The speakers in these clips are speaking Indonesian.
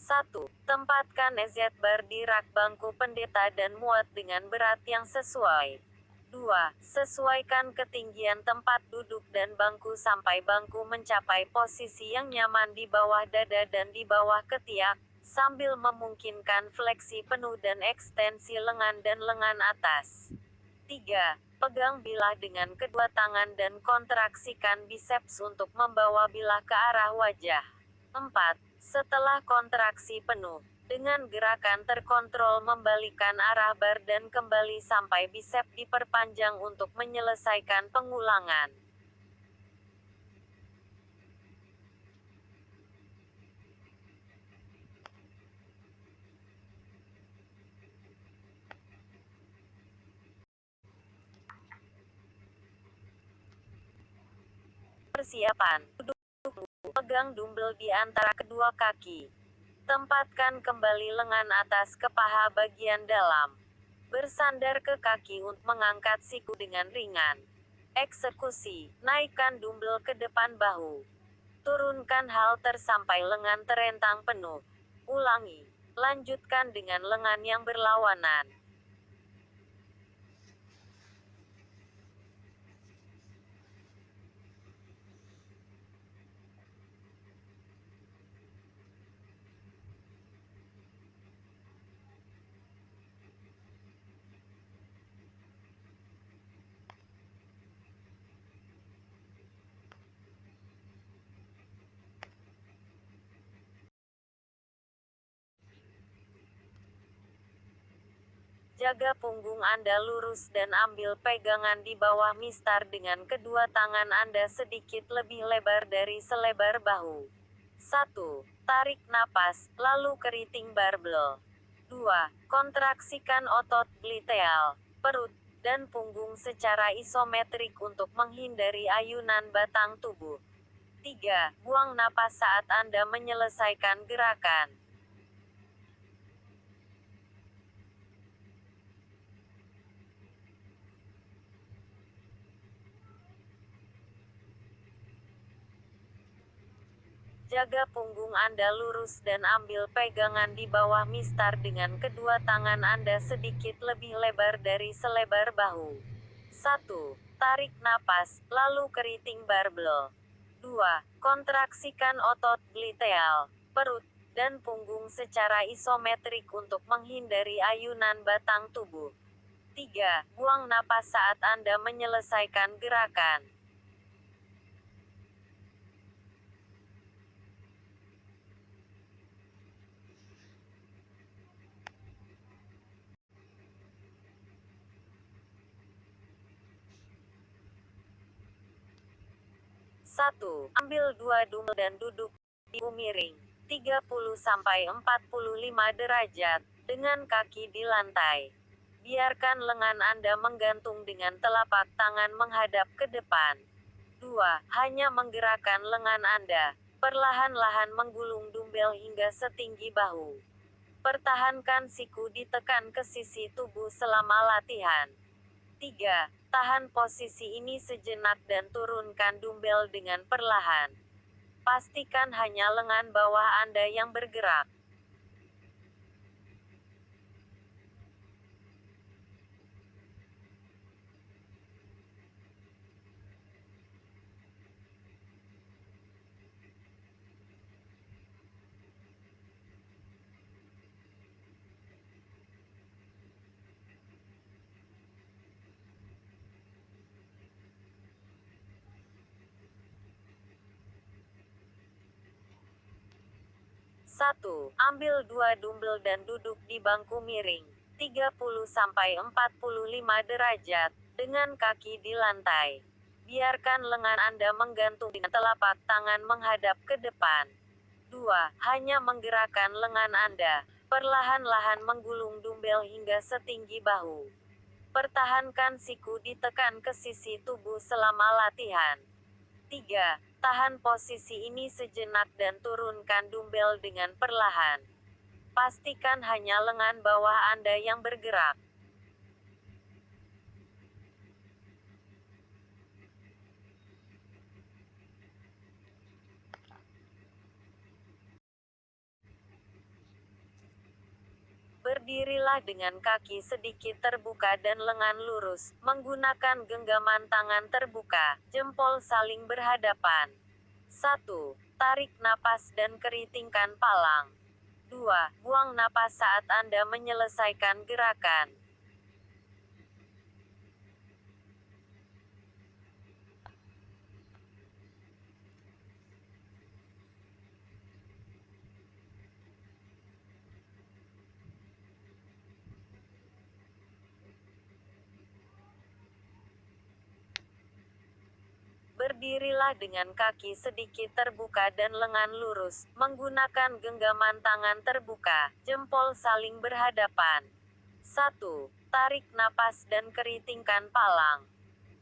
1. Tempatkan EZ bar di rak bangku pendeta dan muat dengan berat yang sesuai. 2. Sesuaikan ketinggian tempat duduk dan bangku sampai bangku mencapai posisi yang nyaman di bawah dada dan di bawah ketiak, sambil memungkinkan fleksi penuh dan ekstensi lengan dan lengan atas. 3. Pegang bilah dengan kedua tangan dan kontraksikan biceps untuk membawa bilah ke arah wajah. 4. Setelah kontraksi penuh, dengan gerakan terkontrol membalikan arah bar dan kembali sampai bicep diperpanjang untuk menyelesaikan pengulangan. Persiapan. Duduk. Pegang dumbbell di antara kedua kaki. Tempatkan kembali lengan atas ke paha bagian dalam. Bersandar ke kaki untuk mengangkat siku dengan ringan. Eksekusi. Naikkan dumbbell ke depan bahu. Turunkan halter sampai lengan terentang penuh. Ulangi. Lanjutkan dengan lengan yang berlawanan. Jaga punggung Anda lurus dan ambil pegangan di bawah mistar dengan kedua tangan Anda sedikit lebih lebar dari selebar bahu. 1. Tarik napas, lalu keriting barbel. 2. Kontraksikan otot gluteal, perut, dan punggung secara isometrik untuk menghindari ayunan batang tubuh. 3. Buang napas saat Anda menyelesaikan gerakan. Jaga punggung Anda lurus dan ambil pegangan di bawah mistar dengan kedua tangan Anda sedikit lebih lebar dari selebar bahu. 1. Tarik napas, lalu keriting barbel. 2. Kontraksikan otot gluteal, perut, dan punggung secara isometrik untuk menghindari ayunan batang tubuh. 3. Buang napas saat Anda menyelesaikan gerakan. Satu. Ambil 2 dumbbell dan duduk di miring 30-45 derajat dengan kaki di lantai. Biarkan lengan Anda menggantung dengan telapak tangan menghadap ke depan. 2. Hanya menggerakkan lengan Anda. Perlahan-lahan menggulung dumbbell hingga setinggi bahu. Pertahankan siku ditekan ke sisi tubuh selama latihan. 3. Tahan posisi ini sejenak dan turunkan dumbbell dengan perlahan. Pastikan hanya lengan bawah Anda yang bergerak. Satu. Ambil 2 dumbbell dan duduk di bangku miring 30-45 derajat dengan kaki di lantai. Biarkan lengan Anda menggantung dengan telapak tangan menghadap ke depan. 2. Hanya menggerakkan lengan Anda. Perlahan-lahan menggulung dumbbell hingga setinggi bahu. Pertahankan siku ditekan ke sisi tubuh selama latihan. 3. Tahan posisi ini sejenak dan turunkan dumbbell dengan perlahan. Pastikan hanya lengan bawah Anda yang bergerak. Berdirilah dengan kaki sedikit terbuka dan lengan lurus, menggunakan genggaman tangan terbuka, jempol saling berhadapan. 1. Tarik napas dan keritingkan palang. 2. Buang napas saat Anda menyelesaikan gerakan. Berdirilah dengan kaki sedikit terbuka dan lengan lurus, menggunakan genggaman tangan terbuka, jempol saling berhadapan. 1. Tarik napas dan keritingkan palang.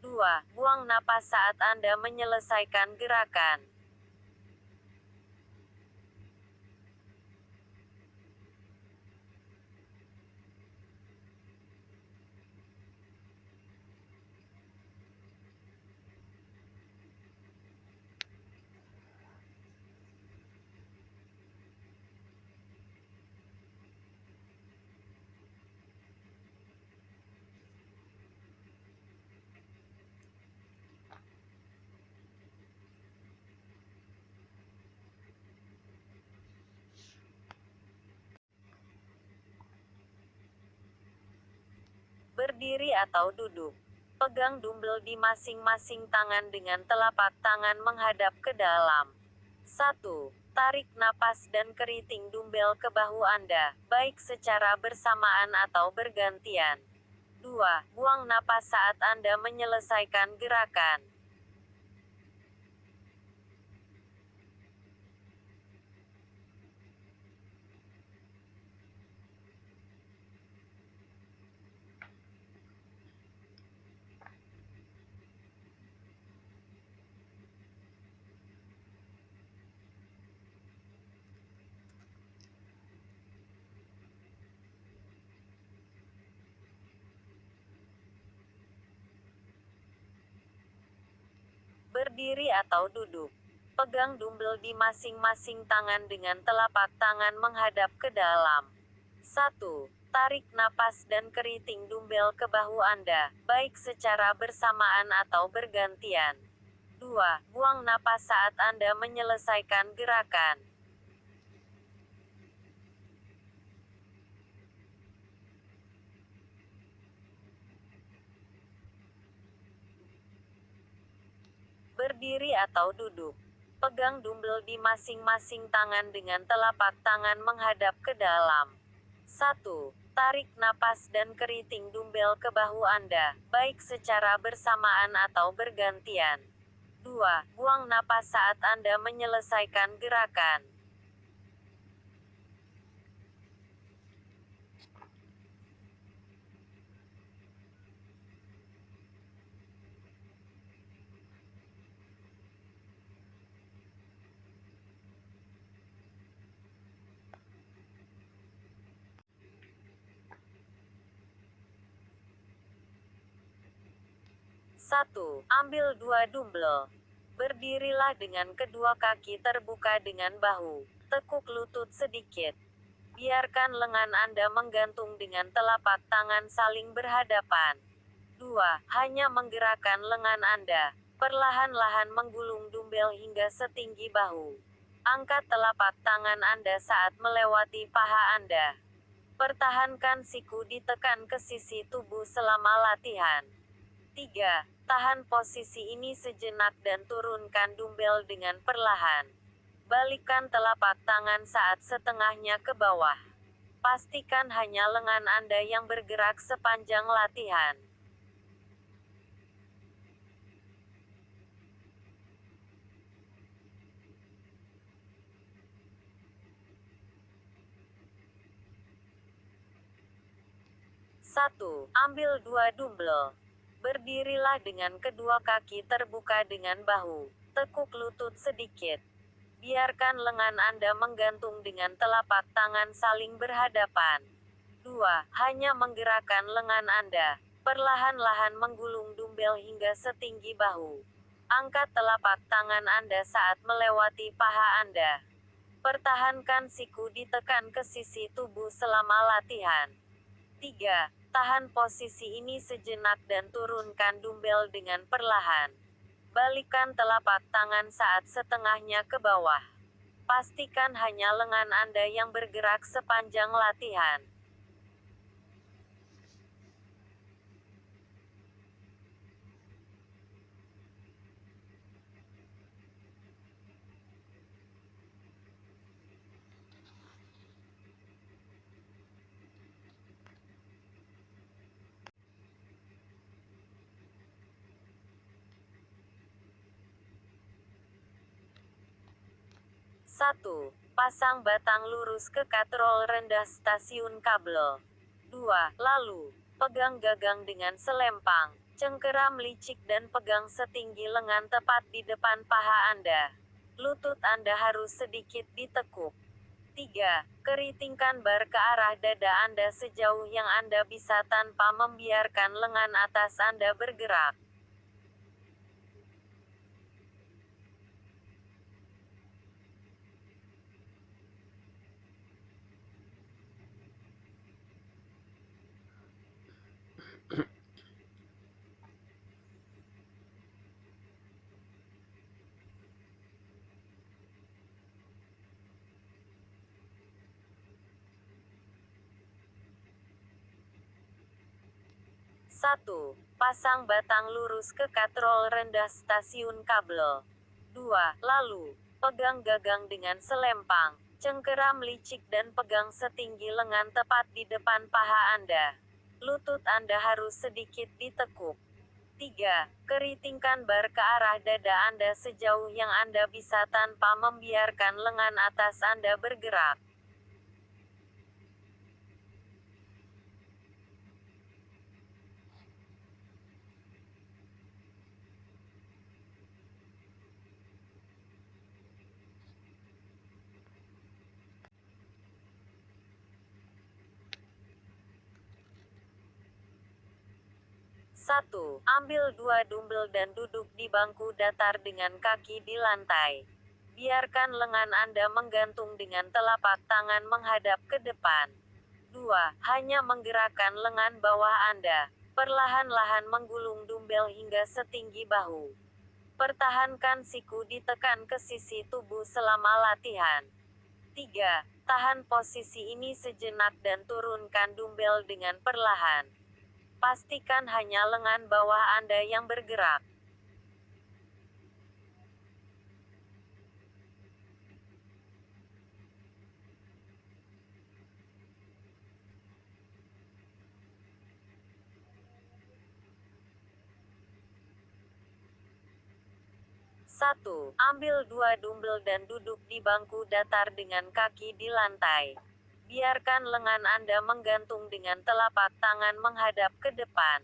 2. Buang napas saat Anda menyelesaikan gerakan. Berdiri atau duduk. Pegang dumbbell di masing-masing tangan dengan telapak tangan menghadap ke dalam. 1. Tarik napas dan keriting dumbbell ke bahu Anda, baik secara bersamaan atau bergantian. 2. Buang napas saat Anda menyelesaikan gerakan. Berdiri atau duduk. Pegang dumbbell di masing-masing tangan dengan telapak tangan menghadap ke dalam. 1. Tarik napas dan keriting dumbbell ke bahu Anda, baik secara bersamaan atau bergantian. 2. Buang napas saat Anda menyelesaikan gerakan. Berdiri atau duduk. Pegang dumbbell di masing-masing tangan dengan telapak tangan menghadap ke dalam. 1. Tarik napas dan keriting dumbbell ke bahu Anda, baik secara bersamaan atau bergantian. 2. Buang napas saat Anda menyelesaikan gerakan. Satu. Ambil 2 dumbbell. Berdirilah dengan kedua kaki terbuka dengan bahu. Tekuk lutut sedikit. Biarkan lengan Anda menggantung dengan telapak tangan saling berhadapan. 2. Hanya menggerakkan lengan Anda. Perlahan-lahan menggulung dumbbell hingga setinggi bahu. Angkat telapak tangan Anda saat melewati paha Anda. Pertahankan siku ditekan ke sisi tubuh selama latihan. 3. Tahan posisi ini sejenak dan turunkan dumbbell dengan perlahan. Balikkan telapak tangan saat setengahnya ke bawah. Pastikan hanya lengan Anda yang bergerak sepanjang latihan. Satu. Ambil 2 dumbbell. Berdirilah dengan kedua kaki terbuka dengan bahu. Tekuk lutut sedikit. Biarkan lengan Anda menggantung dengan telapak tangan saling berhadapan. 2. Hanya menggerakkan lengan Anda. Perlahan-lahan menggulung dumbbell hingga setinggi bahu. Angkat telapak tangan Anda saat melewati paha Anda. Pertahankan siku ditekan ke sisi tubuh selama latihan. 3. Tahan posisi ini sejenak dan turunkan dumbbell dengan perlahan. Balikan telapak tangan saat setengahnya ke bawah. Pastikan hanya lengan Anda yang bergerak sepanjang latihan. 1. Pasang batang lurus ke katrol rendah stasiun kabel. 2. Lalu, pegang gagang dengan selempang. Cengkeram licik dan pegang setinggi lengan tepat di depan paha Anda. Lutut Anda harus sedikit ditekuk. 3. Keritingkan bar ke arah dada Anda sejauh yang Anda bisa tanpa membiarkan lengan atas Anda bergerak. 1. Pasang batang lurus ke katrol rendah stasiun kabel. 2. Lalu, pegang gagang dengan selempang. Cengkeram licik dan pegang setinggi lengan tepat di depan paha Anda. Lutut Anda harus sedikit ditekuk. 3. Keritingkan bar ke arah dada Anda sejauh yang Anda bisa tanpa membiarkan lengan atas Anda bergerak. 1. Ambil 2 dumbbell dan duduk di bangku datar dengan kaki di lantai. Biarkan lengan Anda menggantung dengan telapak tangan menghadap ke depan. 2. Hanya menggerakkan lengan bawah Anda. Perlahan-lahan menggulung dumbbell hingga setinggi bahu. Pertahankan siku ditekan ke sisi tubuh selama latihan. 3. Tahan posisi ini sejenak dan turunkan dumbbell dengan perlahan. Pastikan hanya lengan bawah Anda yang bergerak. 1. Ambil 2 dumbbell dan duduk di bangku datar dengan kaki di lantai. Biarkan lengan Anda menggantung dengan telapak tangan menghadap ke depan.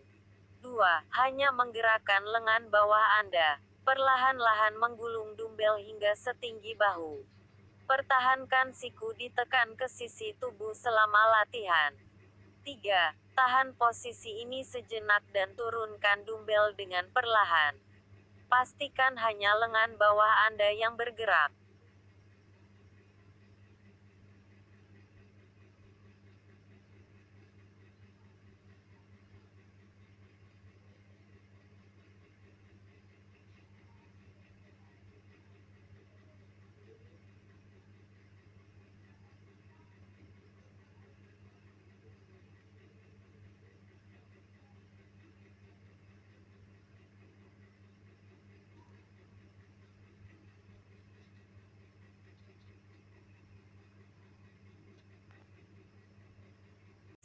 2. Hanya menggerakkan lengan bawah Anda. Perlahan-lahan menggulung dumbbell hingga setinggi bahu. Pertahankan siku ditekan ke sisi tubuh selama latihan. 3. Tahan posisi ini sejenak dan turunkan dumbbell dengan perlahan. Pastikan hanya lengan bawah Anda yang bergerak.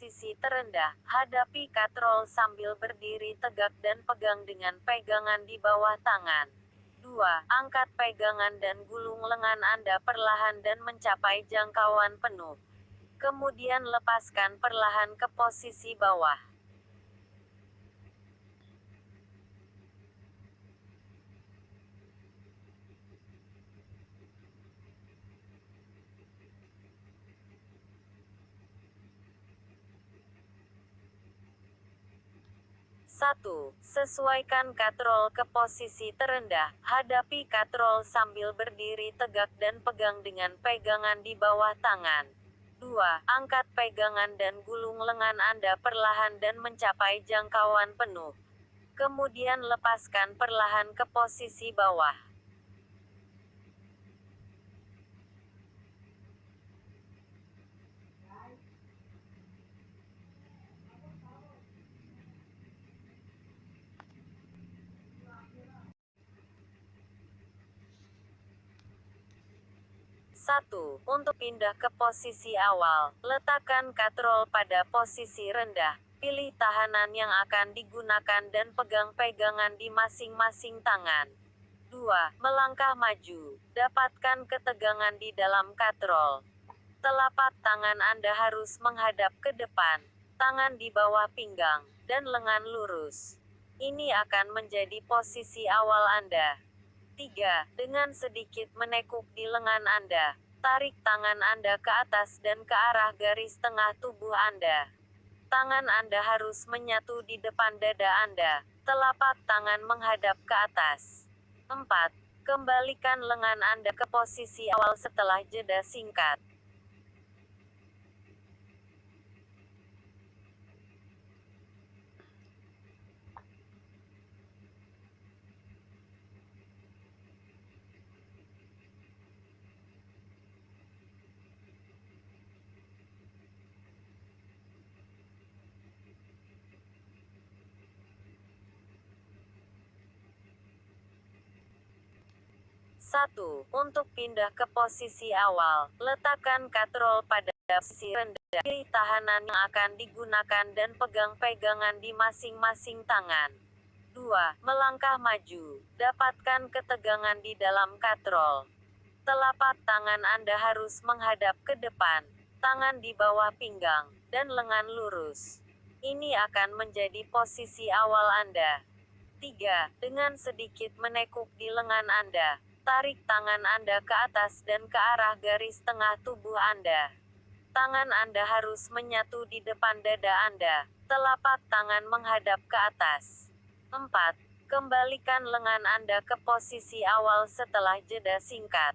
'Sisi terendah, hadapi katrol sambil berdiri tegak dan pegang dengan pegangan di bawah tangan. 2. Angkat pegangan dan gulung lengan Anda perlahan dan mencapai jangkauan penuh. Kemudian lepaskan perlahan ke posisi bawah. 1. 1. Sesuaikan katrol ke posisi terendah. Hadapi katrol sambil berdiri tegak dan pegang dengan pegangan di bawah tangan. 2. Angkat pegangan dan gulung lengan Anda perlahan dan mencapai jangkauan penuh. Kemudian lepaskan perlahan ke posisi bawah. 1. Untuk pindah ke posisi awal, letakkan katrol pada posisi rendah. Pilih tahanan yang akan digunakan dan pegang pegangan di masing-masing tangan. 2. Melangkah maju. Dapatkan ketegangan di dalam katrol. Telapak tangan Anda harus menghadap ke depan. Tangan di bawah pinggang, dan lengan lurus. Ini akan menjadi posisi awal Anda. 3. Dengan sedikit menekuk di lengan Anda, tarik tangan Anda ke atas dan ke arah garis tengah tubuh Anda. Tangan Anda harus menyatu di depan dada Anda, telapak tangan menghadap ke atas. 4. Kembalikan lengan Anda ke posisi awal setelah jeda singkat. 1. Untuk pindah ke posisi awal, letakkan katrol pada posisi rendah. Pilih tahanan yang akan digunakan dan pegang pegangan di masing-masing tangan. 2. Melangkah maju. Dapatkan ketegangan di dalam katrol. Telapak tangan Anda harus menghadap ke depan. Tangan di bawah pinggang, dan lengan lurus. Ini akan menjadi posisi awal Anda. 3. Dengan sedikit menekuk di lengan Anda, tarik tangan Anda ke atas dan ke arah garis tengah tubuh Anda. Tangan Anda harus menyatu di depan dada Anda, telapak tangan menghadap ke atas. 4. Kembalikan lengan Anda ke posisi awal setelah jeda singkat.